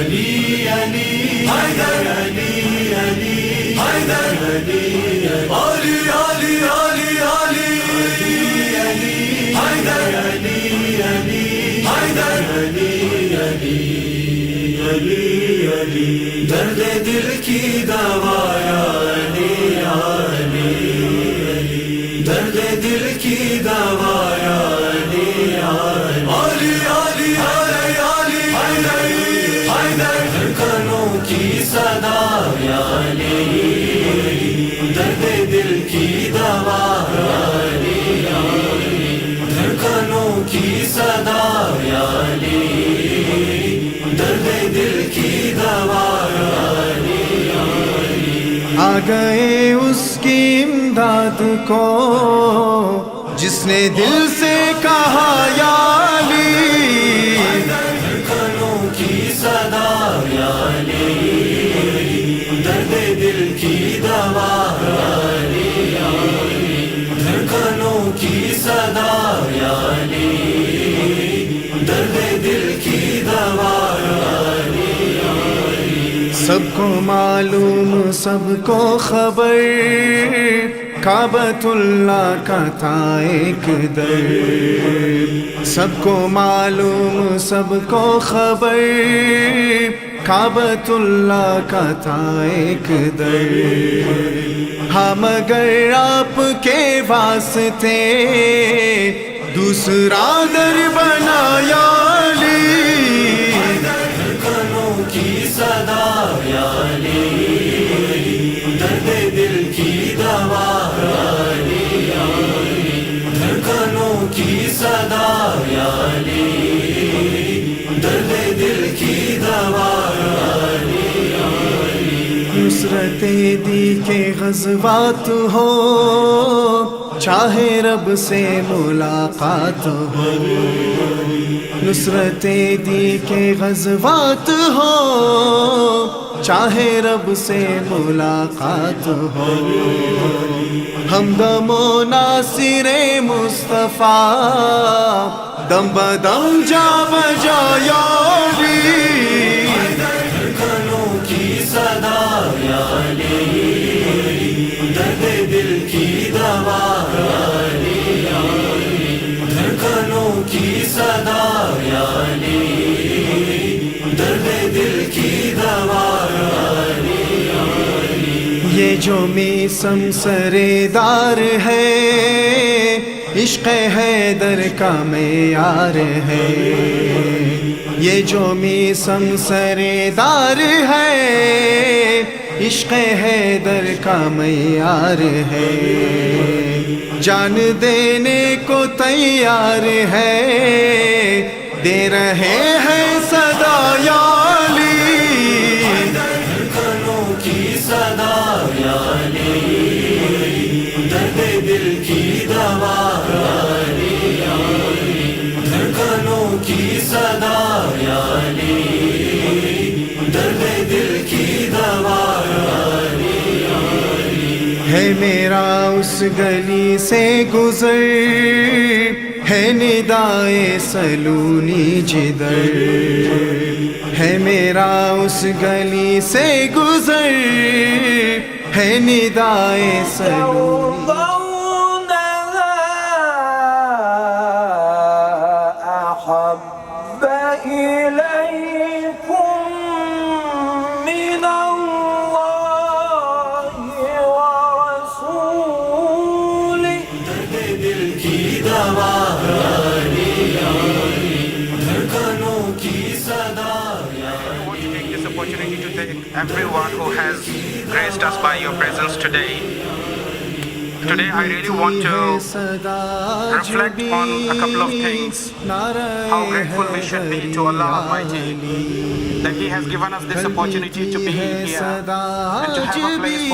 علی علی حیدر علی علی حیدر علی علی علی علی علی علی حیدر علی علی حیدر علی علی علی علی درد دل کی دوا یا علی علی درد دل کی دوا یا علی علی علی علی علی علی حیدر دھڑکنوں کی صدا یا علی درد دل کی دوا یا علی دھڑکنوں کی صدا یا علی درد دل کی دوا یا علی آ گئے اس کی امداد کو جس نے دل سے کہا یا علی دھڑکنوں کی صدا یا علی درد دل کی دوا یا علی دھڑکنوں کی صدا یا علی درد دل کی دوا یا علی سب کو معلوم سب کو خبر کعبۃ اللہ کا تھا ایک در سب کو معلوم سب کو خبر کعبۃ اللہ کا تھا ایک در ہاں مگر آپ کے واسطے دوسرا در بنایا علی دھڑکنوں کی صدا یا علی درد دل کی دوا یا علی دھڑکنوں کی صدا یا علی درد دل کی دوا یا علی نصرت دی کے غزوات ہو چاہے رب سے ملاقات ہو نصرت دی کے غزوات ہو چاہے رب سے ملاقات ہو ہمدم و ناصر مصطفیٰ دم بدم جا بجا یا علی دھڑکنوں کی صدا یا علی درد دل کی دوا یا علی دھڑکنوں کی صدا یا علی درد دل کی دوا یا علی یہ جو میسم سردار ہے عشق حیدر کا معیار ہے یہ جو میسم سردار ہے عشق حیدر کا معیار ہے جان دینے کو تیار ہے دے رہے ہیں صدا یا علی دھڑکنوں کی صدا یا علی درد دل کی دوا یا علی دھڑکنوں کی صدا یا علی درد دل کی دوا یا علی ہے میرا اس گلی سے گزر ہے ندائے سلونی جدر ہے میرا اس گلی سے گزر ہے ندائے سلونی أحب إليكم من الله ورسوله درد دل کی دوا یا علی دھڑکنوں کی صدا یا I want to take this opportunity to thank everyone who has graced us by your presence today. Today I really want to reflect on a couple of things. How grateful we should be to Allah Almighty that He has given us this opportunity to be here and to have a place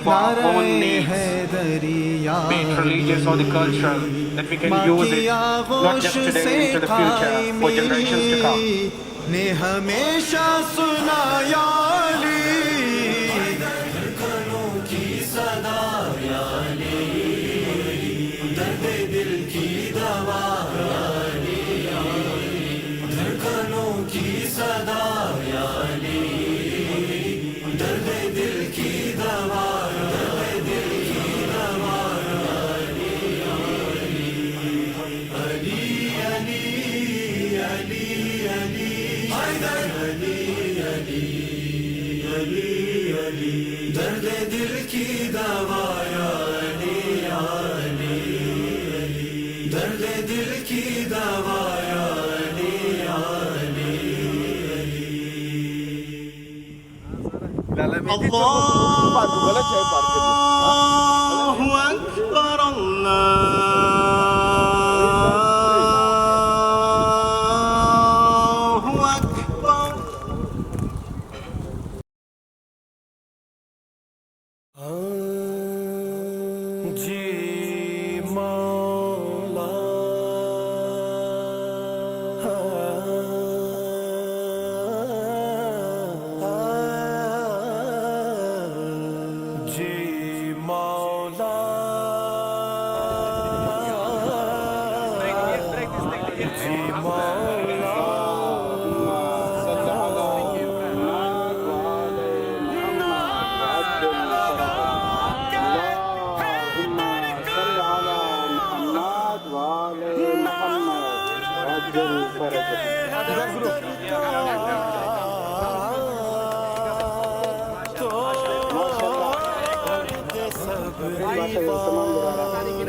for our own needs, be it religious or the cultural, that we can use it not just today, into the future, for generations to come. نے ہمیشہ سنایا علی دھڑکنوں کی صدا یا علی درد دل کی دوا یا علی دھڑکنوں کی صدا درد دل کی دوا یا علی علی درد دل کی دوا یا علی علی الله أكبر الله أكبر جی مولا جی مولا جی مولا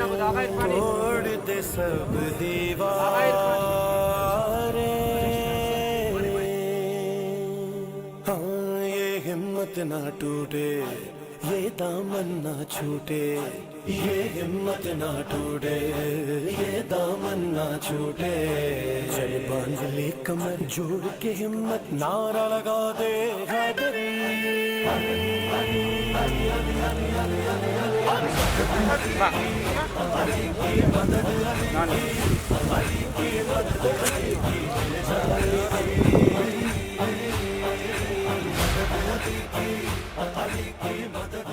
توڑ دے سب دیوار ہاں یہ ہمت نہ ٹوٹے یہ دامن نہ چھوٹے یہ ہمت نہ ٹوٹے یہ دامن نہ چھوٹے چل باندھ لے کمر جوڑ کے ہمت نعرہ لگا دے حیدری مدد